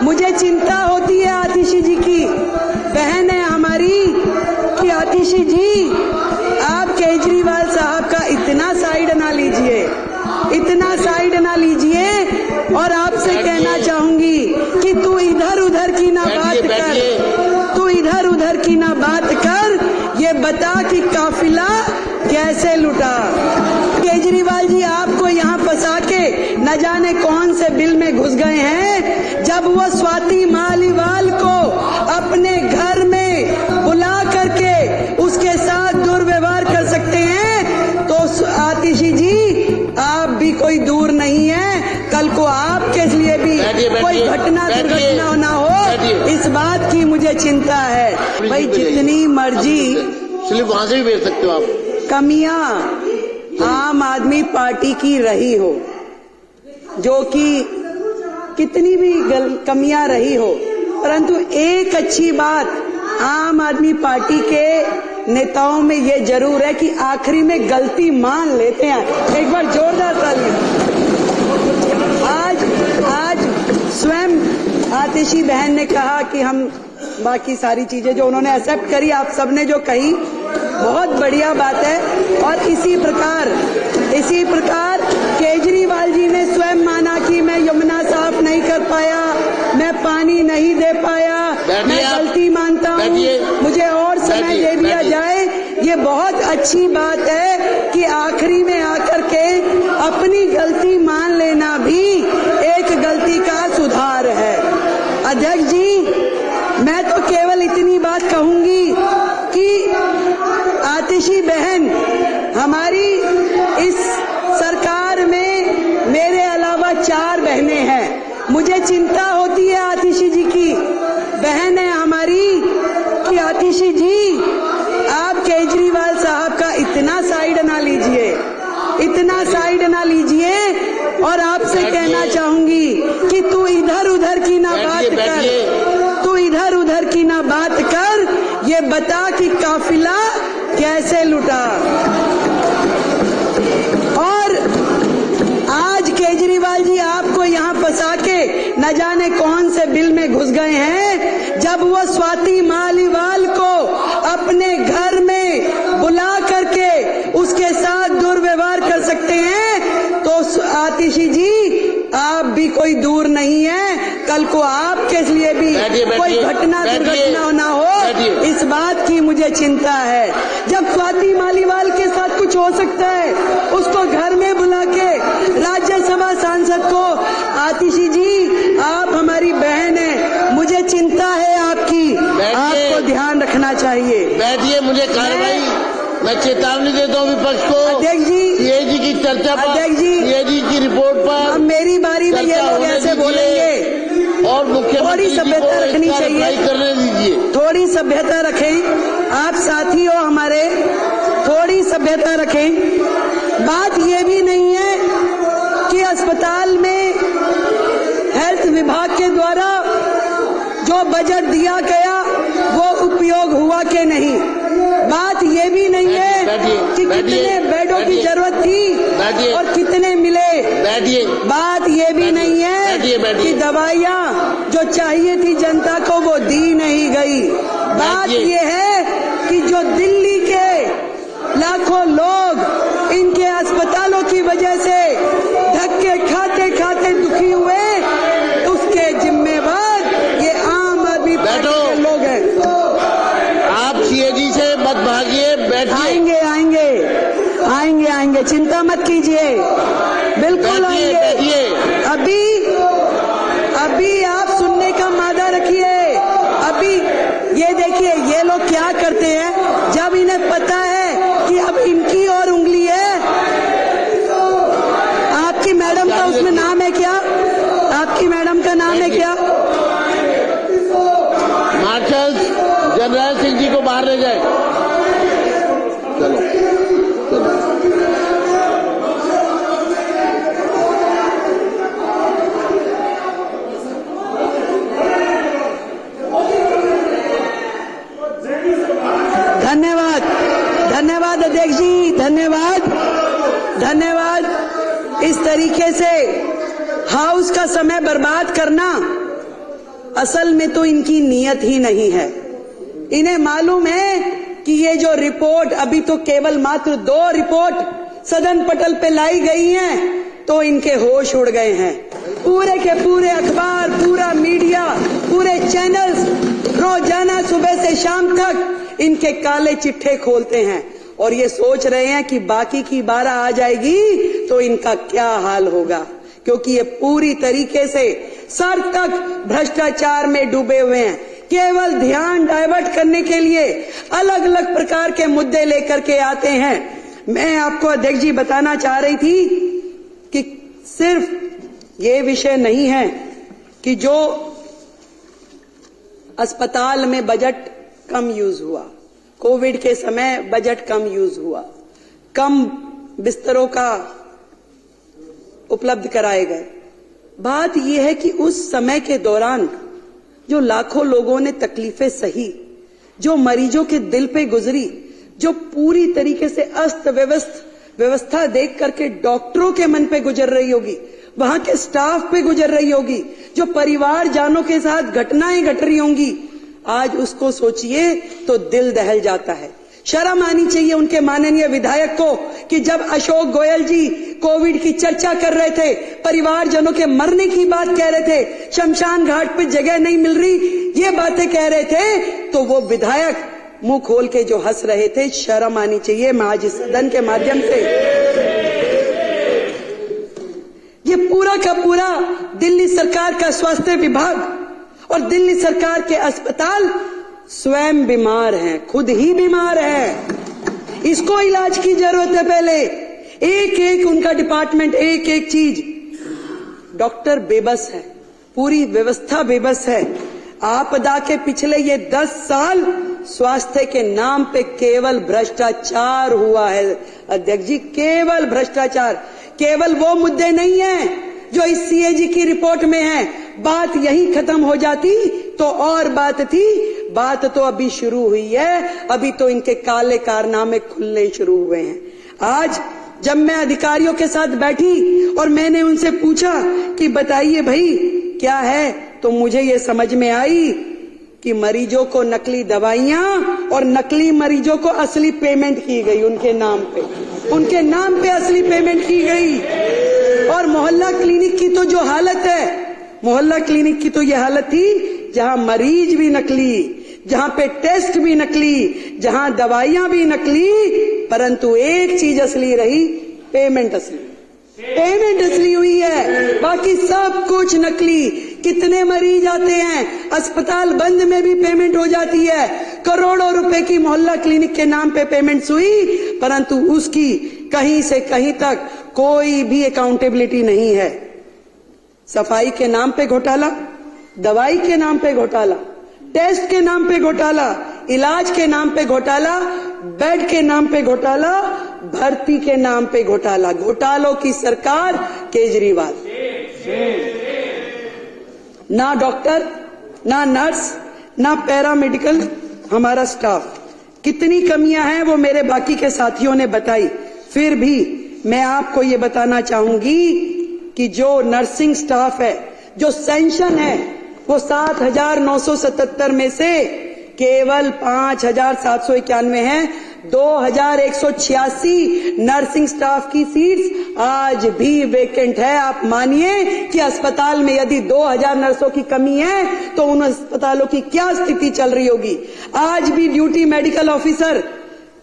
मुझे चिंता होती है आतिशी जी की, बहन है हमारी, कि आतिशी जी आप केजरीवाल साहब का इतना साइड ना लीजिए, इतना साइड ना लीजिए। और आपसे कहना चाहूंगी कि तू इधर उधर की ना बात कर, तू इधर उधर की ना बात कर, ये बता कि काफिला कैसे लुटा। केजरीवाल जी आपको यहाँ फंसा के न जाने कौन से बिल में घुस गए हैं। जब वो स्वाति मालीवाल को अपने घर में बुला करके उसके साथ दुर्व्यवहार कर सकते हैं, तो आतिशी जी आप भी कोई दूर नहीं है। कल को आपके लिए भी कोई घटना दुर्घटना ना हो, इस बात की मुझे चिंता है। भाई जितनी मर्जी स्लिप वहां से भी भेज सकते हो आप। कमियां आम आदमी पार्टी की रही हो, जो कि कितनी भी कमियां रही हो, परंतु एक अच्छी बात आम आदमी पार्टी के नेताओं में ये जरूर है कि आखिरी में गलती मान लेते हैं। एक बार जोरदार ताली। आज स्वयं आतिशी बहन ने कहा कि हम बाकी सारी चीजें जो उन्होंने एक्सेप्ट करी, आप सबने जो कही बहुत बढ़िया बात है। और इसी प्रकार केजरीवाल जी ने स्वयं माना कि मैं यमुना साफ नहीं कर पाया, मैं पानी नहीं दे पाया, मैं गलती मानता हूँ, मुझे और समय दे दिया जाए। ये बहुत अच्छी बात है कि आखिरी में आकर के अपनी गलती मान लेना भी एक गलती का सुधार है। अध्यक्ष जी, मैं तो केवल इतनी बात कहूंगी कि आतिशी बहन हमारी इस सरकार में मेरे अलावा 4 बहनें हैं। मुझे चिंता होती है आतिशी जी की, बहन है हमारी, कि आतिशी जी आप केजरीवाल साहब का इतना साइड ना लीजिए, इतना साइड ना लीजिए। और आपसे कहना चाहूंगी कि तू इधर उधर की ना बात कर, तू इधर उधर की ना बात कर, ये बता कि काफिला कैसे लुटा। और आज केजरीवाल जी आपको यहाँ फंसा के न जाने कौन से बिल में घुस गए हैं। जब वो स्वाति मालीवाल को अपने घर में बुला करके उसके साथ दुर्व्यवहार कर सकते हैं, तो आतिशी जी आप भी कोई दूर नहीं है। कल को आपके लिए भी कोई घटना दुर्घटना ना हो, इस बात की मुझे चिंता है। जब स्वाति मालीवाल के साथ कुछ हो सकता है, उसको घर में बुला के राज्यसभा सांसद को, आतिशी जी आप हमारी बहन है, मुझे चिंता है आपकी, आपको ध्यान रखना चाहिए। बैठिए, मुझे कार्रवाई, मैं चेतावनी देता हूँ विपक्ष को। अध्यक्ष जी, सीएजी की चर्चा पर, अध्यक्ष जी, सीएजी की रिपोर्ट पर अब मेरी बारी में ये लोग ऐसे बोलेंगे, और मुख्यमंत्री थोड़ी सभ्यता रखनी चाहिए, करने दीजिए, थोड़ी सभ्यता रखें। आप साथी हो हमारे, थोड़ी सभ्यता रखें। बात ये भी नहीं है कि अस्पताल में हेल्थ विभाग के द्वारा जो बजट दिया गया वो उपयोग हुआ कि नहीं। बात ये भी नहीं है कि कितने बेडों की जरूरत थी और कितने मिले। बात ये भी नहीं है कि दवाइयाँ जो चाहिए थी जनता को वो दी नहीं गई। बात ये है कि जो दिल्ली के लाखों लोग इनके अस्पतालों की वजह से धक्के खाते खाते दुखी हुए, उसके जिम्मेवार ये आम आदमी पार्टी के लोग हैं। आप सीएजी से मत भागिए, बैठिए। आएंगे आएंगे आएंगे आएंगे, चिंता मत कीजिए, बिल्कुल आएंगे। अभी आप सुनने का मादा रखिए। अभी ये देखिए ये लोग क्या करते हैं, जब इन्हें पता है कि अब इनकी और उंगली है। आपकी मैडम का उसमें नाम है क्या? आपकी मैडम का नाम है क्या? मार्शल जनरल सिंह जी को बाहर ले जाए। चलो धन्यवाद, धन्यवाद अध्यक्ष जी, धन्यवाद, धन्यवाद। इस तरीके से हाउस का समय बर्बाद करना असल में तो इनकी नीयत ही नहीं है। इन्हें मालूम है कि ये जो रिपोर्ट, अभी तो केवल मात्र 2 रिपोर्ट सदन पटल पे लाई गई हैं, तो इनके होश उड़ गए हैं। पूरे के पूरे अखबार, पूरा मीडिया, पूरे चैनल्स रोजाना सुबह से शाम तक इनके काले चिट्ठे खोलते हैं और ये सोच रहे हैं कि बाकी की 12 आ जाएगी तो इनका क्या हाल होगा, क्योंकि ये पूरी तरीके से सर तक भ्रष्टाचार में डूबे हुए हैं। केवल ध्यान डाइवर्ट करने के लिए अलग अलग प्रकार के मुद्दे लेकर के आते हैं। मैं आपको अध्यक्ष जी बताना चाह रही थी कि सिर्फ ये विषय नहीं है कि जो अस्पताल में बजट कम यूज हुआ, कोविड के समय बजट कम यूज हुआ, कम बिस्तरों का उपलब्ध कराए गए। बात यह है कि उस समय के दौरान जो लाखों लोगों ने तकलीफें सही, जो मरीजों के दिल पे गुजरी, जो पूरी तरीके से अस्त व्यवस्था देख करके डॉक्टरों के मन पे गुजर रही होगी, वहां के स्टाफ पे गुजर रही होगी, जो परिवार जानों के साथ घटनाएं घट रही होंगी, आज उसको सोचिए तो दिल दहल जाता है। शर्म आनी चाहिए उनके माननीय विधायक को कि जब अशोक गोयल जी कोविड की चर्चा कर रहे थे, परिवारजनों के मरने की बात कह रहे थे, शमशान घाट पे जगह नहीं मिल रही, ये बातें कह रहे थे, तो वो विधायक मुंह खोल के जो हंस रहे थे। शर्म आनी चाहिए। मैं आज इस सदन के माध्यम से ये पूरा का पूरा दिल्ली सरकार का स्वास्थ्य विभाग और दिल्ली सरकार के अस्पताल स्वयं बीमार हैं, खुद ही बीमार हैं। इसको इलाज की जरूरत है। पहले एक एक उनका डिपार्टमेंट, एक एक चीज, डॉक्टर बेबस है, पूरी व्यवस्था बेबस है। आपदा के पिछले ये 10 साल स्वास्थ्य के नाम पे केवल भ्रष्टाचार हुआ है अध्यक्ष जी, केवल भ्रष्टाचार। केवल वो मुद्दे नहीं हैं जो इस सीएजी की रिपोर्ट में है। बात यही खत्म हो जाती तो और बात थी, बात तो अभी शुरू हुई है। अभी तो इनके काले कारनामे खुलने शुरू हुए हैं। आज जब मैं अधिकारियों के साथ बैठी और मैंने उनसे पूछा कि बताइए भाई क्या है, तो मुझे ये समझ में आई कि मरीजों को नकली दवाइयां और नकली मरीजों को असली पेमेंट की गई उनके नाम पे, उनके नाम पे असली पेमेंट की गई। और मोहल्ला क्लिनिक की तो जो हालत है, मोहल्ला क्लिनिक की तो ये हालत थी जहां मरीज भी नकली, जहां पे टेस्ट भी नकली, जहां दवाइयां भी नकली, परंतु एक चीज असली रही, पेमेंट असली। पेमेंट असली हुई है, बाकी सब कुछ नकली। कितने मरीज आते हैं, अस्पताल बंद में भी पेमेंट हो जाती है। करोड़ों रुपए की मोहल्ला क्लिनिक के नाम पे पेमेंट्स हुई, परंतु उसकी कहीं से कहीं तक कोई भी अकाउंटेबिलिटी नहीं है। सफाई के नाम पे घोटाला, दवाई के नाम पे घोटाला, टेस्ट के नाम पे घोटाला, इलाज के नाम पे घोटाला, बेड के नाम पे घोटाला, भर्ती के नाम पे घोटाला। घोटालों की सरकार केजरीवाल। ना डॉक्टर, ना नर्स, ना पैरामेडिकल हमारा स्टाफ। कितनी कमियां हैं वो मेरे बाकी के साथियों ने बताई। फिर भी मैं आपको ये बताना चाहूंगी कि जो नर्सिंग स्टाफ है, जो सेंशन है, वो 7,977 में से केवल 5,791 है। 2,186 नर्सिंग स्टाफ की सीट्स आज भी वेकेंट है। आप मानिए कि अस्पताल में यदि 2,000 नर्सों की कमी है तो उन अस्पतालों की क्या स्थिति चल रही होगी। आज भी ड्यूटी मेडिकल ऑफिसर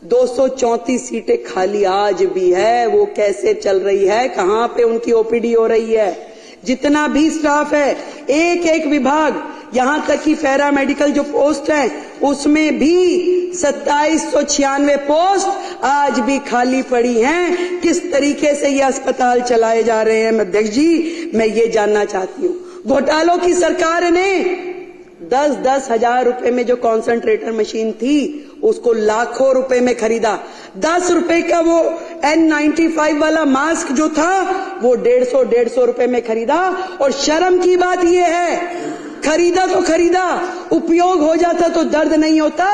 234 सीटें खाली आज भी है। वो कैसे चल रही है, कहां पे उनकी ओपीडी हो रही है। जितना भी स्टाफ है, एक एक विभाग, यहां तक कि पैरामेडिकल जो पोस्ट है उसमें भी 2796 पोस्ट आज भी खाली पड़ी हैं। किस तरीके से ये अस्पताल चलाए जा रहे हैं अध्यक्ष जी, मैं ये जानना चाहती हूँ। घोटालों की सरकार ने 10-10 हजार रुपए में जो कॉन्सेंट्रेटर मशीन थी उसको लाखों रुपए में खरीदा। 10 रुपए का वो N95 वाला मास्क जो था वो 150 रुपए में खरीदा। और शर्म की बात ये है खरीदा तो खरीदा, उपयोग हो जाता तो दर्द नहीं होता।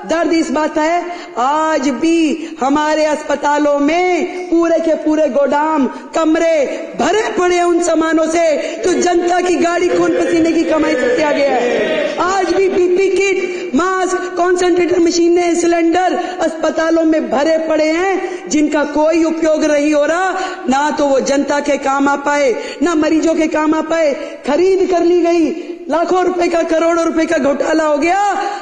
दर्द इस बात है, आज भी हमारे अस्पतालों में पूरे के पूरे गोदाम कमरे भरे पड़े उन सामानों से तो जनता की गाड़ी खून पसीने की कमाई से किया गया है। आज भी पीपी किट, मास्क, कॉन्सेंट्रेटर मशीनें, सिलेंडर अस्पतालों में भरे पड़े हैं जिनका कोई उपयोग नहीं हो रहा, ना तो वो जनता के काम आ पाए ना मरीजों के काम आ पाए। खरीद कर ली गई, लाखों रुपए का, करोड़ों रुपए का घोटाला हो गया,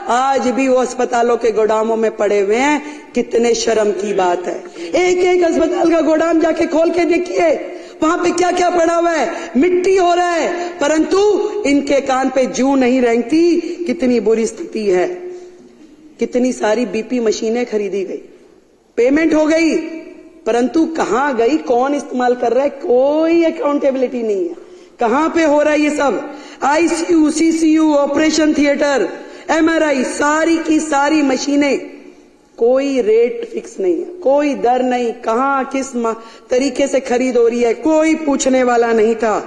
आज भी वो अस्पतालों के गोदामों में पड़े हुए हैं। कितने शर्म की बात है। एक एक अस्पताल का गोदाम जाके खोल के देखिए, वहां पे क्या क्या पड़ा हुआ है, मिट्टी हो रहा है, परंतु इनके कान पे जूं नहीं रेंगती। कितनी बुरी स्थिति है। कितनी सारी बीपी मशीनें खरीदी गई, पेमेंट हो गई, परंतु कहां गई, कौन इस्तेमाल कर रहा है, कोई अकाउंटेबिलिटी नहीं है। कहां पे हो रहा है ये सब। ICU, CCU, operation theatre, MRI, सारी की सारी मशीनें, कोई रेट फिक्स नहीं है, कोई दर नहीं, कहां किस तरीके से खरीद हो रही है, कोई पूछने वाला नहीं था।